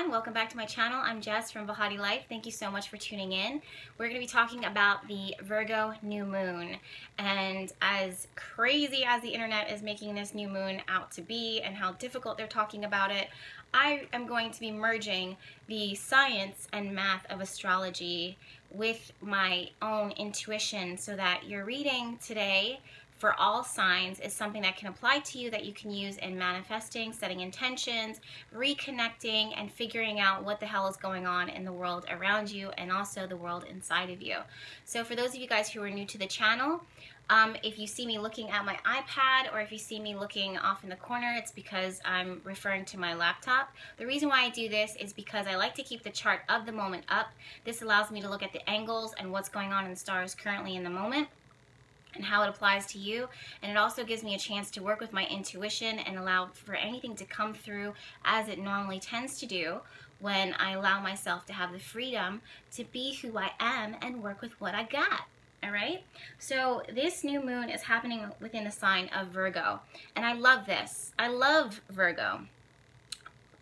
everyone, welcome back to my channel. I'm Jess from BehatiLife. Thank you so much for tuning in. We're going to be talking about the Virgo new moon, and as crazy as the internet is making this new moon out to be and how difficult they're talking about it, I am going to be merging the science and math of astrology with my own intuition so that your reading today for all signs is something that can apply to you, that you can use in manifesting, setting intentions, reconnecting, and figuring out what the hell is going on in the world around you and also the world inside of you. So for those of you guys who are new to the channel, if you see me looking at my iPad or if you see me looking off in the corner, it's because I'm referring to my laptop. The reason why I do this is because I like to keep the chart of the moment up. This allows me to look at the angles and what's going on in the stars currently in the moment and how it applies to you, and it also gives me a chance to work with my intuition and allow for anything to come through as it normally tends to do when I allow myself to have the freedom to be who I am and work with what I got. Alright, so this new moon is happening within the sign of Virgo, and I love this. I love Virgo.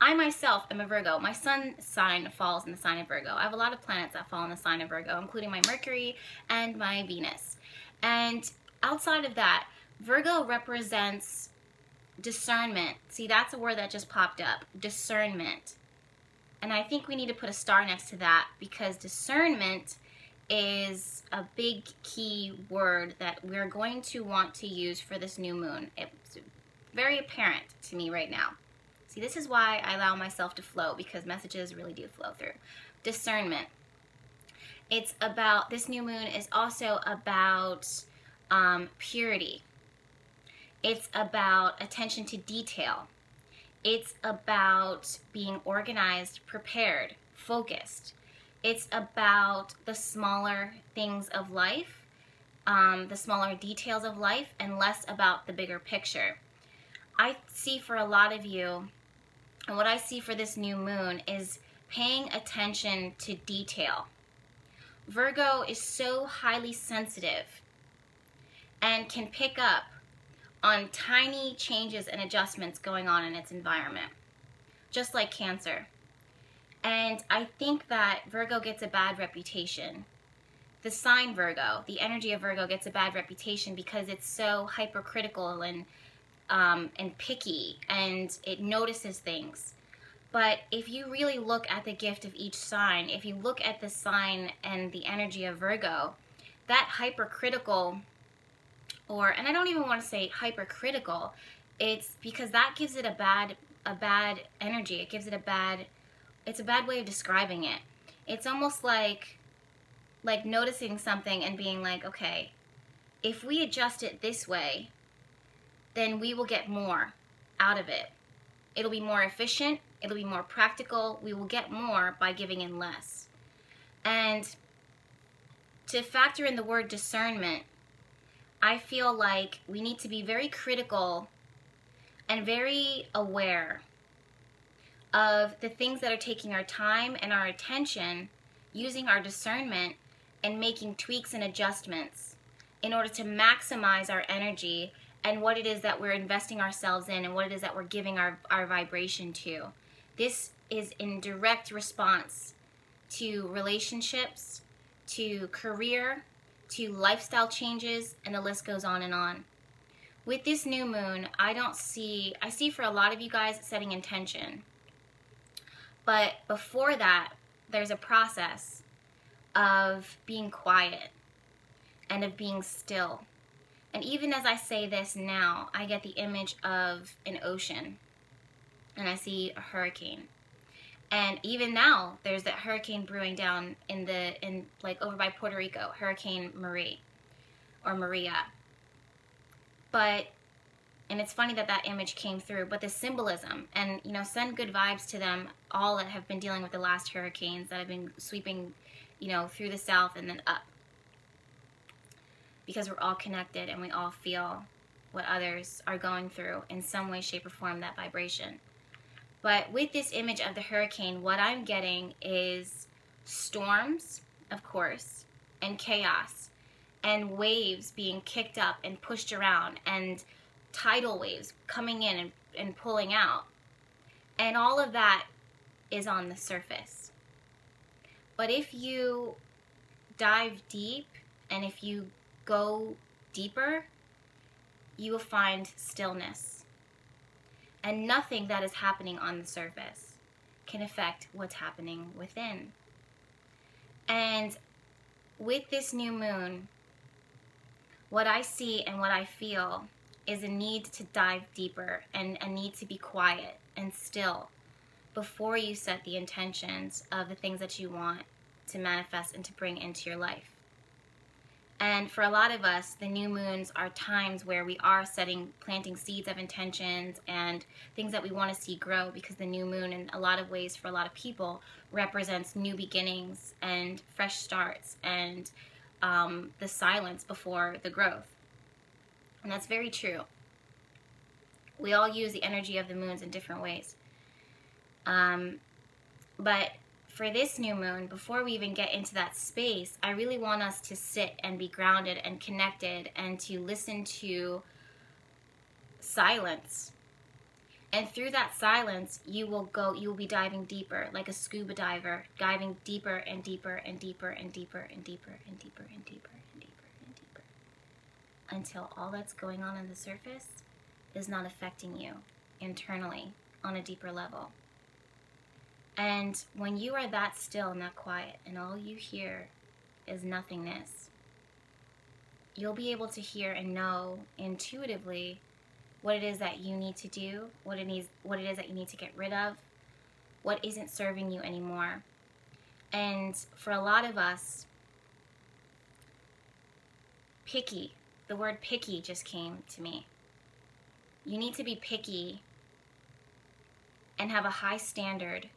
I myself am a Virgo. My sun sign falls in the sign of Virgo. I have a lot of planets that fall in the sign of Virgo, including my Mercury and my Venus. And outside of that, Virgo represents discernment. See, that's a word that just popped up, discernment. And I think we need to put a star next to that because discernment is a big key word that we're going to want to use for this new moon. It's very apparent to me right now. See, this is why I allow myself to flow, because messages really do flow through. Discernment. It's about, this new moon is also about purity. It's about attention to detail. It's about being organized, prepared, focused. It's about the smaller things of life, the smaller details of life, and less about the bigger picture. I see for a lot of you, and what I see for this new moon is paying attention to detail. Virgo is so highly sensitive and can pick up on tiny changes and adjustments going on in its environment, just like Cancer. And I think that Virgo gets a bad reputation. The sign Virgo, the energy of Virgo gets a bad reputation because it's so hypercritical and picky, and it notices things. But if you really look at the gift of each sign, if you look at the sign and the energy of Virgo, that hypercritical, and I don't even want to say hypercritical, it's because that gives it a bad energy. It gives it it's a bad way of describing it. It's almost like noticing something and being like, okay, if we adjust it this way, then we will get more out of it. It'll be more efficient. It'll be more practical. We will get more by giving in less. And to factor in the word discernment, I feel like we need to be very critical and very aware of the things that are taking our time and our attention, using our discernment and making tweaks and adjustments in order to maximize our energy and what it is that we're investing ourselves in and what it is that we're giving our vibration to. This is in direct response to relationships, to career, to lifestyle changes, and the list goes on and on. With this new moon, I see for a lot of you guys setting intention. But before that, there's a process of being quiet and of being still. And even as I say this now, I get the image of an ocean, and I see a hurricane. And even now, there's that hurricane brewing down like over by Puerto Rico, Hurricane Marie or Maria. And it's funny that image came through, but the symbolism, and send good vibes to them all that have been dealing with the last hurricanes that have been sweeping, through the south and then up. Because we're all connected and we all feel what others are going through in some way, shape, or form, that vibration. But with this image of the hurricane, what I'm getting is storms, of course, and chaos, and waves being kicked up and pushed around, and tidal waves coming in and pulling out. And all of that is on the surface. But if you dive deep and if you go deeper, you will find stillness. And nothing that is happening on the surface can affect what's happening within. And with this new moon, what I see and what I feel is a need to dive deeper and a need to be quiet and still before you set the intentions of the things that you want to manifest and to bring into your life. And for a lot of us, the new moons are times where we are planting seeds of intentions and things that we want to see grow, because the new moon, in a lot of ways, for a lot of people, represents new beginnings and fresh starts and the silence before the growth. And that's very true. We all use the energy of the moons in different ways. But for this new moon, before we even get into that space, I really want us to sit and be grounded and connected and to listen to silence. And through that silence, you will be diving deeper, like a scuba diver, diving deeper and deeper and deeper and deeper and deeper and deeper and deeper and deeper and deeper, until all that's going on the surface is not affecting you internally on a deeper level. And when you are that still and that quiet and all you hear is nothingness, you'll be able to hear and know intuitively what it is that you need to do, what it is that you need to get rid of, what isn't serving you anymore. And for a lot of us, picky, the word picky just came to me. You need to be picky and have a high standard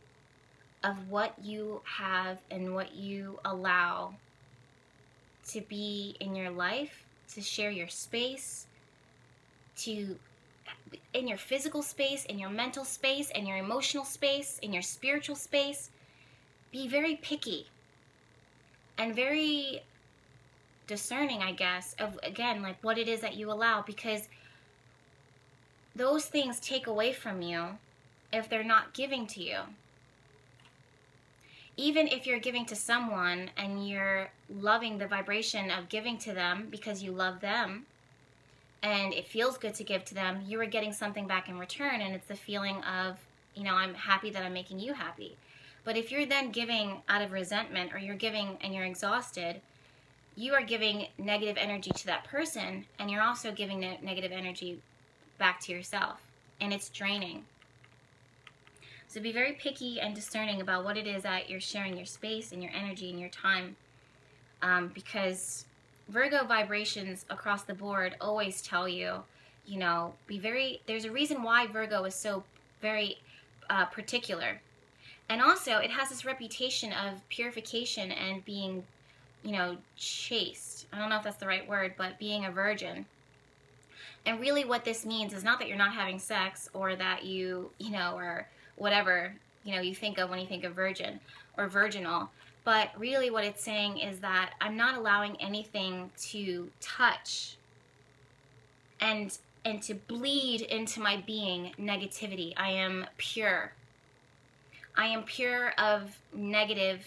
of what you have and what you allow to be in your life, to share your space, in your physical space, in your mental space, in your emotional space, in your spiritual space. Be very picky and very discerning, I guess, of, again, like what it is that you allow, because those things take away from you if they're not giving to you. Even if you're giving to someone and you're loving the vibration of giving to them because you love them and it feels good to give to them, you are getting something back in return, and it's the feeling of, you know, I'm happy that I'm making you happy. But if you're then giving out of resentment, or you're giving and you're exhausted, you are giving negative energy to that person, and you're also giving negative energy back to yourself, and it's draining. So be very picky and discerning about what it is that you're sharing your space and your energy and your time, because Virgo vibrations across the board always tell you, you know, there's a reason why Virgo is so very particular. And also, it has this reputation of purification and being, you know, chaste. I don't know if that's the right word, but being a virgin. And really what this means is not that you're not having sex, or that you know, or whatever, you know, you think of when you think of virgin or virginal. But really what it's saying is that I'm not allowing anything to touch and to bleed into my being negativity. I am pure. I am pure of negative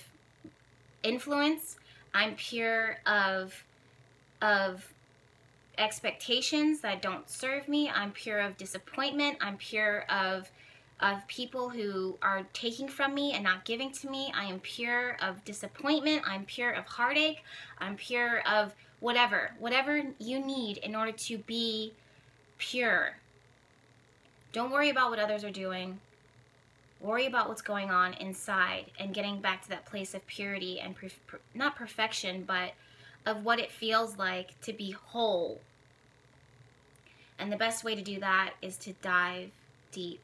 influence. I'm pure of expectations that don't serve me. I'm pure of disappointment. I'm pure of people who are taking from me and not giving to me. I am pure of disappointment. I'm pure of heartache. I'm pure of whatever you need in order to be pure. Don't worry about what others are doing. Worry about what's going on inside and getting back to that place of purity and not perfection, but of what it feels like to be whole. And the best way to do that is to dive deep.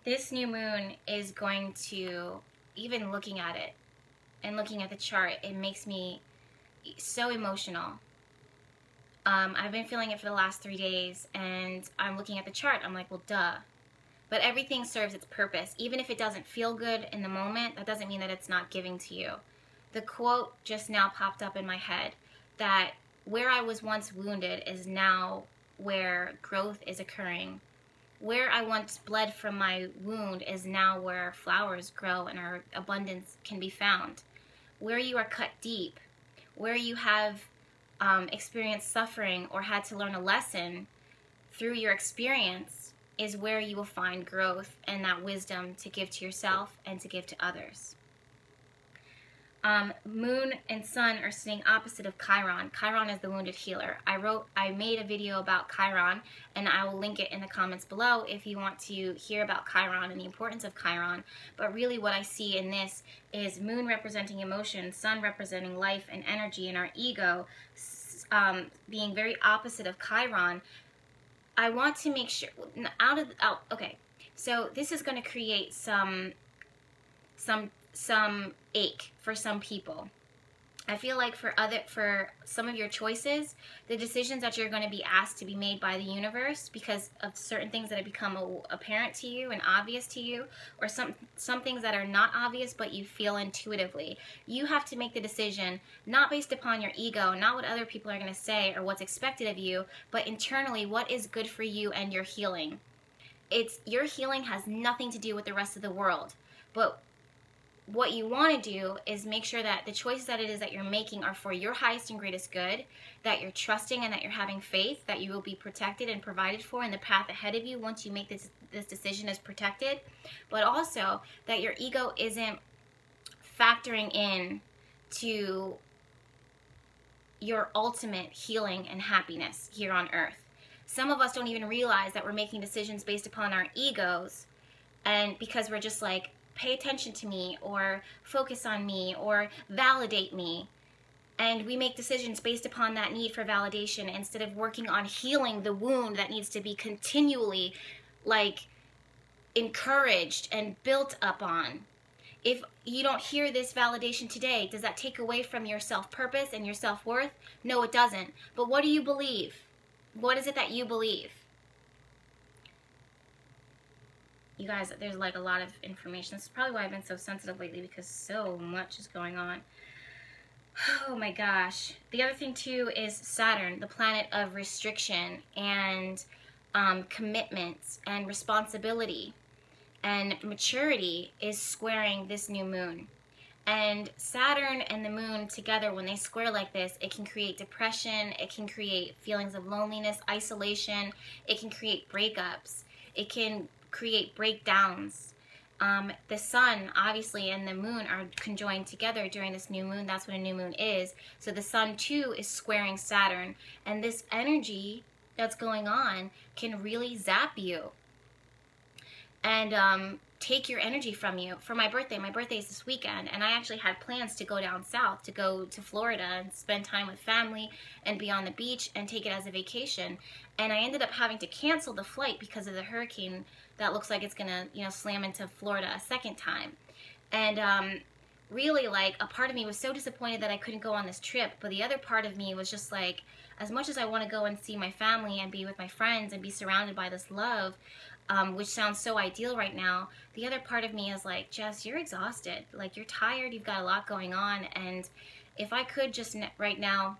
This new moon is going to, even looking at it and looking at the chart, it makes me so emotional. I've been feeling it for the last 3 days, and I'm looking at the chart. I'm like, well, duh. But everything serves its purpose. Even if it doesn't feel good in the moment, that doesn't mean that it's not giving to you. The quote just now popped up in my head, that where I was once wounded is now where growth is occurring. Where I once bled from my wound is now where flowers grow and our abundance can be found. Where you are cut deep, where you have experienced suffering or had to learn a lesson through your experience, is where you will find growth and that wisdom to give to yourself and to give to others. Moon and Sun are sitting opposite of Chiron. Chiron is the wounded healer. I made a video about Chiron, and I will link it in the comments below if you want to hear about Chiron and the importance of Chiron. But really what I see in this is Moon representing emotion, Sun representing life and energy and our ego, being very opposite of Chiron. I want to make sure, okay, so this is going to create some ache for some people. I feel like for some of your choices, the decisions that you're going to be asked to be made by the universe because of certain things that have become apparent to you and obvious to you, or some things that are not obvious but you feel intuitively. You have to make the decision not based upon your ego, not what other people are going to say or what's expected of you, but internally what is good for you and your healing. Your healing has nothing to do with the rest of the world, but what you want to do is make sure that the choices that it is that you're making are for your highest and greatest good, that you're trusting and that you're having faith that you will be protected and provided for, and the path ahead of you once you make this decision is protected, but also that your ego isn't factoring in to your ultimate healing and happiness here on earth. Some of us don't even realize that we're making decisions based upon our egos, and because we're just like, pay attention to me, or focus on me, or validate me. And we make decisions based upon that need for validation instead of working on healing the wound that needs to be continually encouraged and built up on. If you don't hear this validation today, does that take away from your self-purpose and your self-worth? No, it doesn't. But what do you believe? What is it that you believe? You guys, there's a lot of information. This is probably why I've been so sensitive lately, because so much is going on. Oh my gosh. The other thing too is Saturn, the planet of restriction and commitments and responsibility and maturity, is squaring this new moon. And Saturn and the moon together, when they square like this, it can create depression, it can create feelings of loneliness, isolation, it can create breakups, it can create breakdowns. The sun, obviously, and the moon are conjoined together during this new moon. That's what a new moon is. So the sun, too, is squaring Saturn. And this energy that's going on can really zap you and take your energy from you. For my birthday is this weekend, and I actually had plans to go down south, to go to Florida and spend time with family and be on the beach and take it as a vacation. And I ended up having to cancel the flight because of the hurricane that looks like it's gonna, slam into Florida a second time. And really, a part of me was so disappointed that I couldn't go on this trip, but the other part of me was just like, as much as I want to go and see my family and be with my friends and be surrounded by this love, which sounds so ideal right now, the other part of me is like, Jess, you're exhausted. You're tired, you've got a lot going on, and if I could just right now,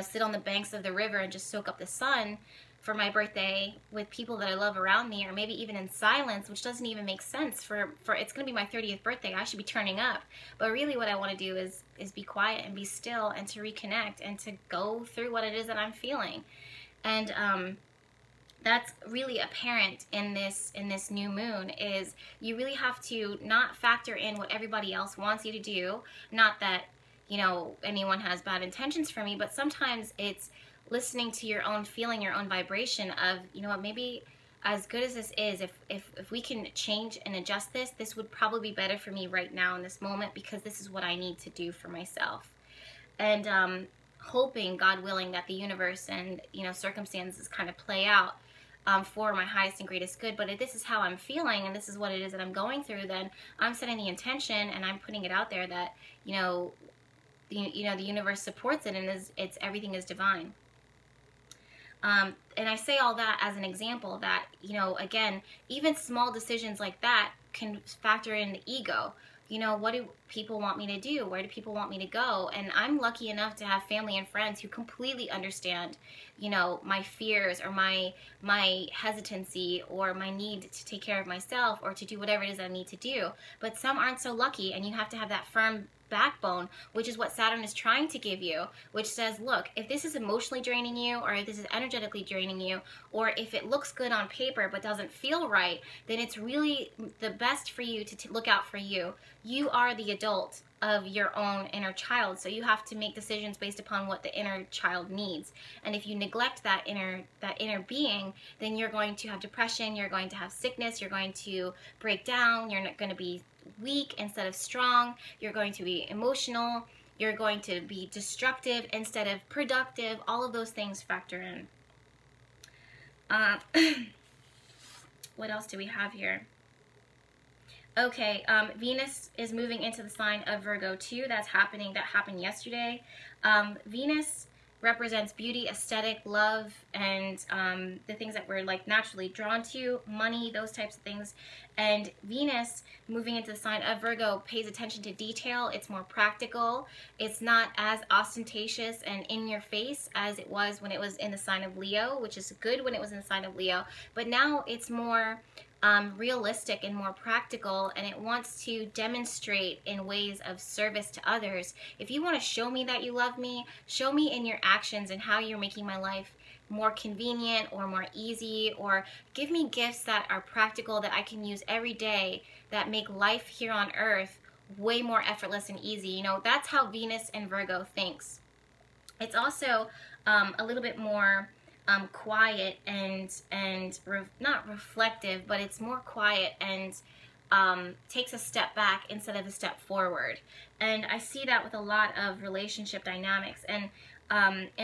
sit on the banks of the river and just soak up the sun for my birthday with people that I love around me, or maybe even in silence, which doesn't even make sense for it's going to be my 30th birthday. I should be turning up. But really what I want to do is be quiet and be still and to reconnect and to go through what it is that I'm feeling. And that's really apparent in this new moon, is you really have to not factor in what everybody else wants you to do. Not that, anyone has bad intentions for me, but sometimes it's listening to your own feeling, your own vibration of, what, maybe as good as this is, if we can change and adjust this, this would probably be better for me right now in this moment, because this is what I need to do for myself. And hoping, God willing, that the universe and, circumstances kind of play out for my highest and greatest good. But if this is how I'm feeling and this is what it is that I'm going through, then I'm setting the intention and I'm putting it out there that, the universe supports it, and everything is divine. And I say all that as an example that, again, even small decisions like that can factor in the ego. You know, what do people want me to do? Where do people want me to go? And I'm lucky enough to have family and friends who completely understand, you know, my fears or my hesitancy or my need to take care of myself or to do whatever it is I need to do. But some aren't so lucky, and you have to have that firm backbone, which is what Saturn is trying to give you, which says, look, if this is emotionally draining you, or if this is energetically draining you, or if it looks good on paper but doesn't feel right, then it's really the best for you to look out for you. You are the adult of your own inner child, so you have to make decisions based upon what the inner child needs. And if you neglect that inner being, then you're going to have depression, you're going to have sickness, you're going to break down, you're not going to be weak instead of strong, you're going to be emotional, you're going to be destructive instead of productive. All of those things factor in. What else do we have here? Okay, Venus is moving into the sign of Virgo too. That happened yesterday. Venus represents beauty, aesthetic, love, and the things that we're like naturally drawn to, money, those types of things. And Venus moving into the sign of Virgo pays attention to detail. It's more practical. It's not as ostentatious and in your face as it was when it was in the sign of Leo, which is good when it was in the sign of Leo. But now it's more realistic and more practical, and it wants to demonstrate in ways of service to others. If you want to show me that you love me, show me in your actions and how you're making my life more convenient or more easy, or give me gifts that are practical that I can use every day that make life here on earth way more effortless and easy. You know, that's how Venus and Virgo thinks. It's also a little bit more quiet and not reflective, but it's more quiet and takes a step back instead of a step forward. And I see that with a lot of relationship dynamics. And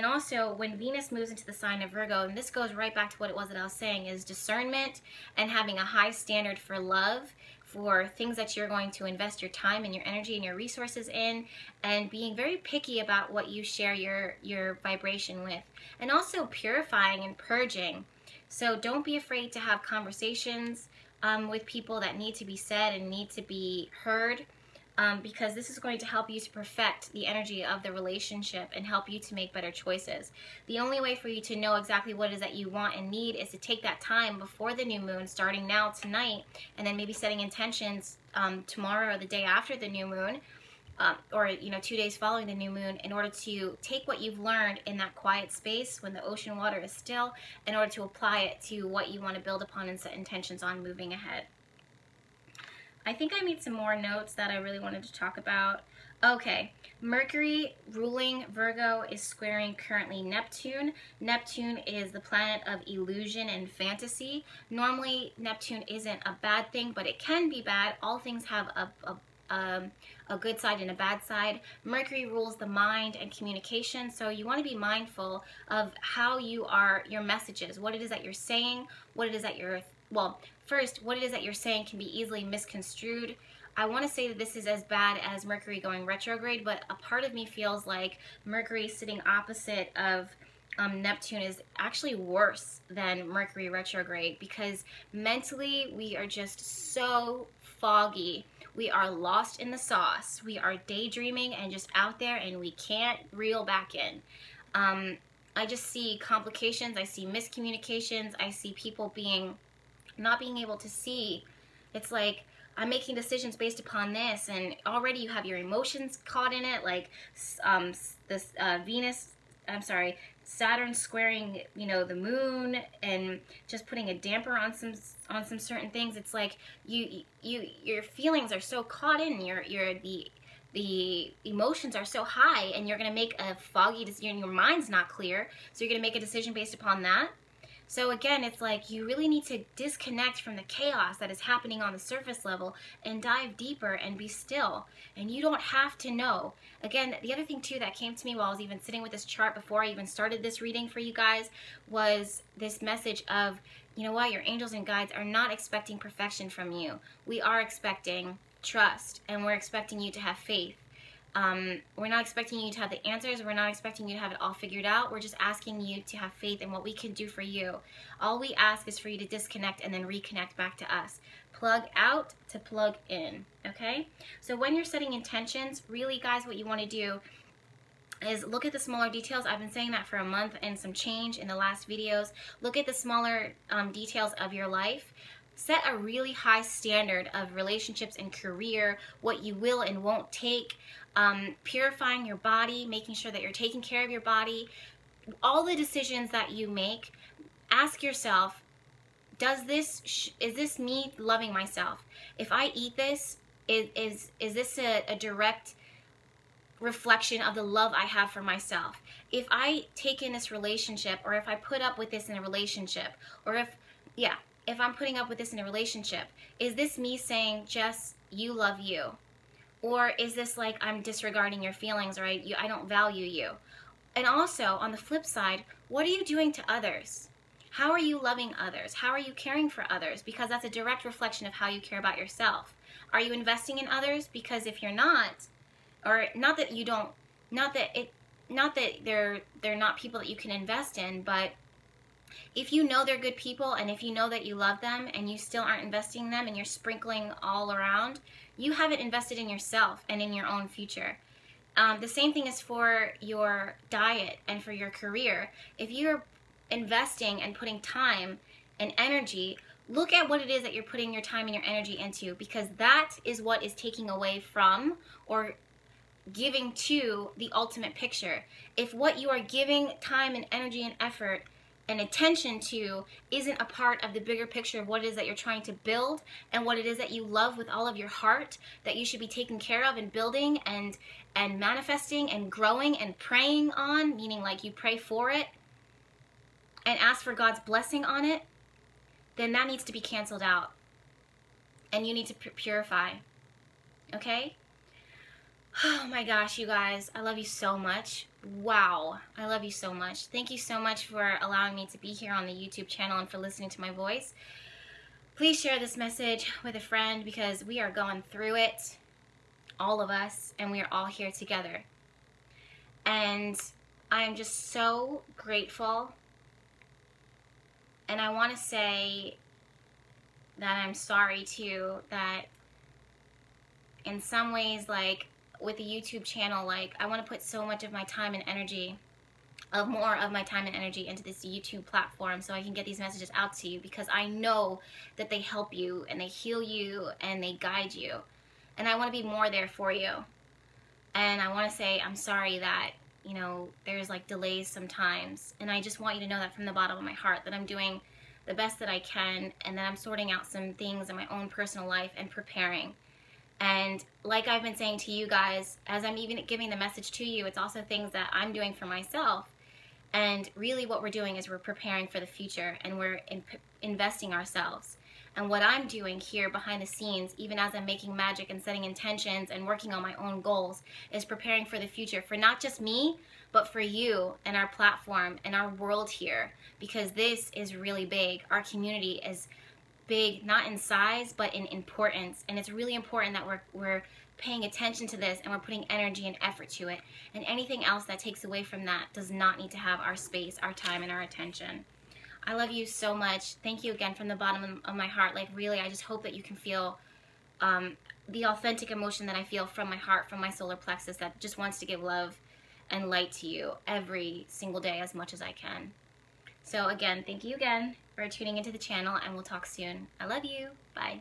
also when Venus moves into the sign of Virgo, and this goes right back to what it was that I was saying, is discernment and having a high standard for love, for things that you're going to invest your time and your energy and your resources in, and being very picky about what you share your vibration with, and also purifying and purging. So don't be afraid to have conversations with people that need to be said and need to be heard, because this is going to help you to perfect the energy of the relationship and help you to make better choices. The only way for you to know exactly what it is that you want and need is to take that time before the new moon, starting now tonight, and then maybe setting intentions tomorrow or the day after the new moon, or 2 days following the new moon, in order to take what you've learned in that quiet space when the ocean water is still, in order to apply it to what you want to build upon and set intentions on moving ahead. I think I made some more notes that I really wanted to talk about. Okay, Mercury ruling Virgo is squaring currently Neptune. Neptune is the planet of illusion and fantasy. Normally, Neptune isn't a bad thing, but it can be bad. All things have a good side and a bad side. Mercury rules the mind and communication, so you want to be mindful of how your messages, what it is that you're saying, what it is that you're, well, first, what it is that you're saying can be easily misconstrued. I want to say that this is as bad as Mercury going retrograde, but a part of me feels like Mercury sitting opposite of Neptune is actually worse than Mercury retrograde, because mentally we are just so foggy. We are lost in the sauce. We are daydreaming and just out there, and we can't reel back in. I just see complications. I see miscommunications. I see people not being able to see. It's like, I'm making decisions based upon this, and already you have your emotions caught in it, like this Saturn squaring, the moon, and just putting a damper on some certain things. It's like your feelings are so caught in, the emotions are so high, and you're gonna make a foggy decision. Your mind's not clear, so you're gonna make a decision based upon that. So again, it's like you really need to disconnect from the chaos that is happening on the surface level and dive deeper and be still. And you don't have to know. Again, the other thing too that came to me while I was even sitting with this chart before I even started this reading for you guys was this message of, you know what, your angels and guides are not expecting perfection from you. We are expecting trust, and we're expecting you to have faith. We're not expecting you to have the answers. We're not expecting you to have it all figured out. We're just asking you to have faith in what we can do for you. All we ask is for you to disconnect and then reconnect back to us. Plug out to plug in, okay? So when you're setting intentions, really, guys, what you want to do is look at the smaller details. I've been saying that for a month and some change in the last videos. Look at the smaller details of your life. Set a really high standard of relationships and career, what you will and won't take, purifying your body, making sure that you're taking care of your body. All the decisions that you make, ask yourself, is this me loving myself? If I eat this, is this a direct reflection of the love I have for myself? If I take in this relationship, or if I put up with this in a relationship, or if I'm putting up with this in a relationship, is this me saying, Jess, you love you? Or is this like I'm disregarding your feelings, or I don't value you? And also, on the flip side, what are you doing to others? How are you loving others? How are you caring for others? Because that's a direct reflection of how you care about yourself. Are you investing in others? Because if you're not, or not that you don't, not that they're not people that you can invest in, but if you know they're good people, and if you know that you love them and you still aren't investing in them and you're sprinkling all around, you haven't invested in yourself and in your own future. The same thing is for your diet and for your career. If you're investing and putting time and energy, look at what it is that you're putting your time and your energy into, because that is what is taking away from or giving to the ultimate picture. If what you are giving time and energy and effort and attention to isn't a part of the bigger picture of what it is that you're trying to build and what it is that you love with all of your heart, that you should be taking care of and building and manifesting and growing and praying on, meaning like you pray for it and ask for God's blessing on it, then that needs to be canceled out. And you need to purify. Okay? Oh my gosh, you guys. I love you so much. Wow. I love you so much. Thank you so much for allowing me to be here on the YouTube channel and for listening to my voice. Please share this message with a friend, because we are going through it, all of us, and we are all here together. And I am just so grateful. And I want to say that I'm sorry too, that in some ways, like with the YouTube channel, like I want to put so much of my time and energy, more of my time and energy into this YouTube platform so I can get these messages out to you, because I know that they help you and they heal you and they guide you. And I want to be more there for you. And I want to say I'm sorry that, you know, there's like delays sometimes. And I just want you to know that from the bottom of my heart, that I'm doing the best that I can, and that I'm sorting out some things in my own personal life and preparing. And like I've been saying to you guys, as I'm even giving the message to you, it's also things that I'm doing for myself. And really what we're doing is we're preparing for the future, and we're investing ourselves. And what I'm doing here behind the scenes, even as I'm making magic and setting intentions and working on my own goals, is preparing for the future, for not just me, but for you and our platform and our world here, because this is really big. Our community is big, not in size, but in importance. And it's really important that we're paying attention to this, and we're putting energy and effort to it. And anything else that takes away from that does not need to have our space, our time, and our attention. I love you so much. Thank you again from the bottom of my heart. Like really, I just hope that you can feel the authentic emotion that I feel from my heart, from my solar plexus, that just wants to give love and light to you every single day as much as I can. So again, thank you again for tuning into the channel, and we'll talk soon. I love you. Bye.